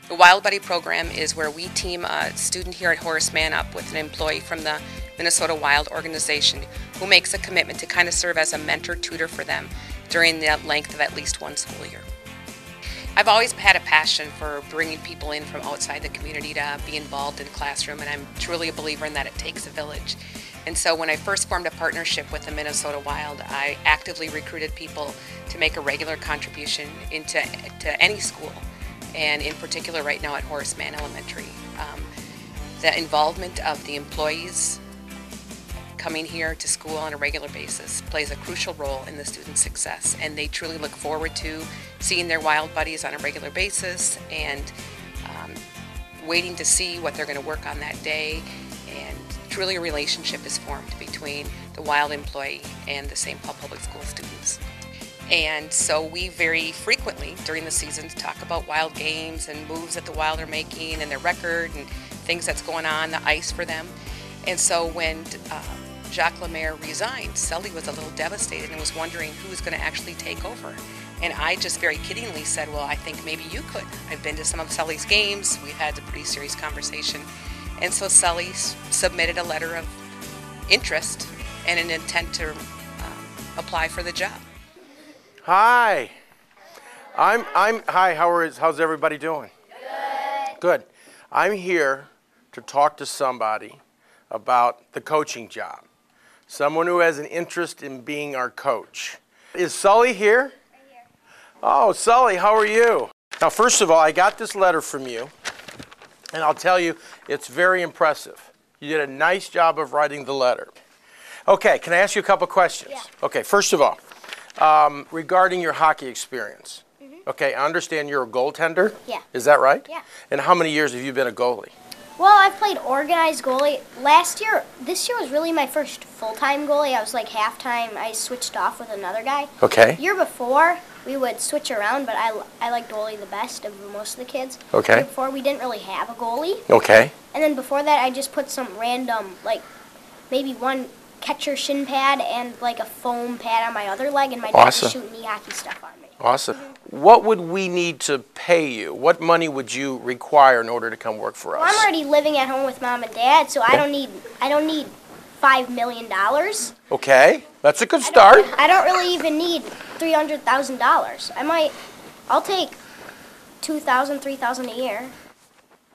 The Wild Buddy program is where we team a student here at Horace Mann up with an employee from the Minnesota Wild organization who makes a commitment to kind of serve as a mentor tutor for them during the length of at least one school year. I've always had a passion for bringing people in from outside the community to be involved in the classroom, and I'm truly a believer in that it takes a village. And so when I first formed a partnership with the Minnesota Wild, I actively recruited people to make a regular contribution to any school, and in particular right now at Horace Mann Elementary. The involvement of the employees coming here to school on a regular basis plays a crucial role in the students' success, and they truly look forward to seeing their wild buddies on a regular basis and waiting to see what they're going to work on that day, and truly a relationship is formed between the wild employee and the St. Paul Public School students. And so we very frequently during the season talk about wild games and moves that the Wild are making and their record and things that's going on the ice for them. And so when Jacques Lemaire resigned, Sully was a little devastated and was wondering who was going to actually take over. And I just very kiddingly said, well, I think maybe you could. I've been to some of Sully's games. We've had a pretty serious conversation. And so Sully submitted a letter of interest and an intent to apply for the job. Hi. Hi, how's everybody doing? Good. Good. I'm here to talk to somebody about the coaching job. Someone who has an interest in being our coach. Is Sully here? Right here. Oh, Sully, how are you? Now, first of all, I got this letter from you, and I'll tell you, it's very impressive. You did a nice job of writing the letter. Okay, can I ask you a couple questions? Yeah. Okay, first of all, regarding your hockey experience. Okay, I understand you're a goaltender? Yeah. Is that right? Yeah. And how many years have you been a goalie? Well, I've played organized goalie. This year was really my first full-time goalie. I was like half-time. I switched off with another guy. Okay. The year before, we would switch around, but I liked goalie the best of most of the kids. Okay. The year before, we didn't really have a goalie. Okay. And then before that, I just put some random, like maybe one catcher shin pad and like a foam pad on my other leg, and my dad was shooting knee hockey stuff on me. Awesome. What would we need to pay you? What money would you require in order to come work for us? Well, I'm already living at home with Mom and Dad, so I don't need $5 million. Okay, that's a good start. I don't really even need $300,000. I'll take $2,000, $3,000 a year.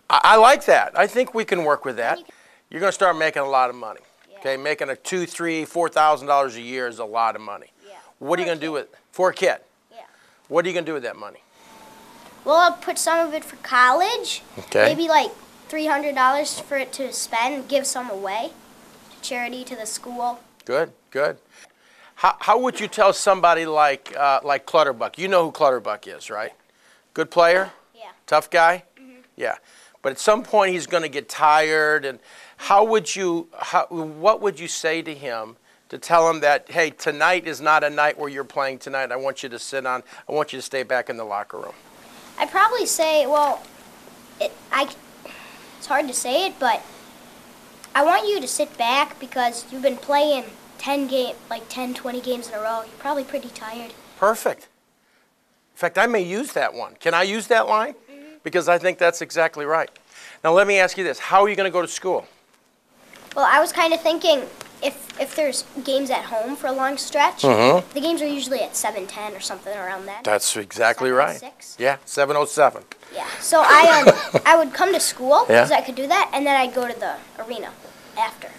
I like that. I think we can work with that. You're going to start making a lot of money. Yeah. Okay, making a $2,000, $3,000, $4,000 a year is a lot of money. Yeah. What are you going to do with it? For a kid? Yeah. What are you going to do with that money? Well, I'll put some of it for college. Okay. Maybe like $300 for it to spend, give some away to charity, to the school. Good, good. How would you tell somebody like Clutterbuck? You know who Clutterbuck is, right? Good player? Yeah. Tough guy? Mm-hmm. Yeah. But at some point he's going to get tired. And what would you say to him to tell him that, hey, tonight is not a night where you're playing tonight. I want you to I want you to stay back in the locker room. I'd probably say, well, it's hard to say it, but I want you to sit back because you've been playing 10, 20 games in a row. You're probably pretty tired. Perfect. In fact, I may use that one. Can I use that line? Mm-hmm. Because I think that's exactly right. Now let me ask you this. How are you going to go to school? Well, I was kind of thinking if there's games at home for a long stretch, Mm-hmm. the games are usually at 7:10 or something around that. That's exactly right. 7:06? Yeah, 7:07. Yeah. So I would come to school because Yeah. I could do that, and then I'd go to the arena after.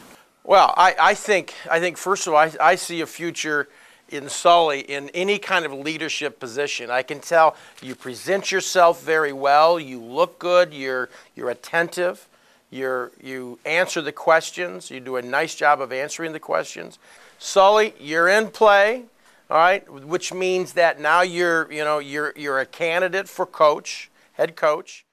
Well, I think first of all, I see a future in Sully in any kind of leadership position. I can tell you present yourself very well. You look good. You're attentive. You answer the questions. You do a nice job of answering the questions. Sully, you're in play, all right, which means that now you're a candidate for coach, head coach.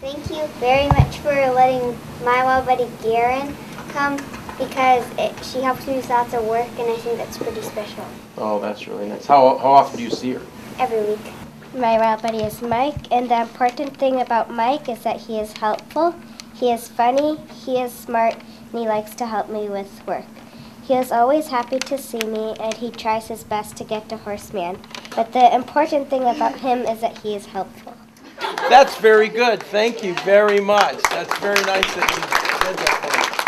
Thank you very much for letting my wild buddy Garen come because she helps me with lots of work, and I think that's pretty special. Oh, that's really nice. How often do you see her? Every week. My wild buddy is Mike, and the important thing about Mike is that he is helpful, he is funny, he is smart, and he likes to help me with work. He is always happy to see me, and he tries his best to get to Horace Mann. But the important thing about him is that he is helpful. That's very good. Thank you very much. That's very nice that you said that for me.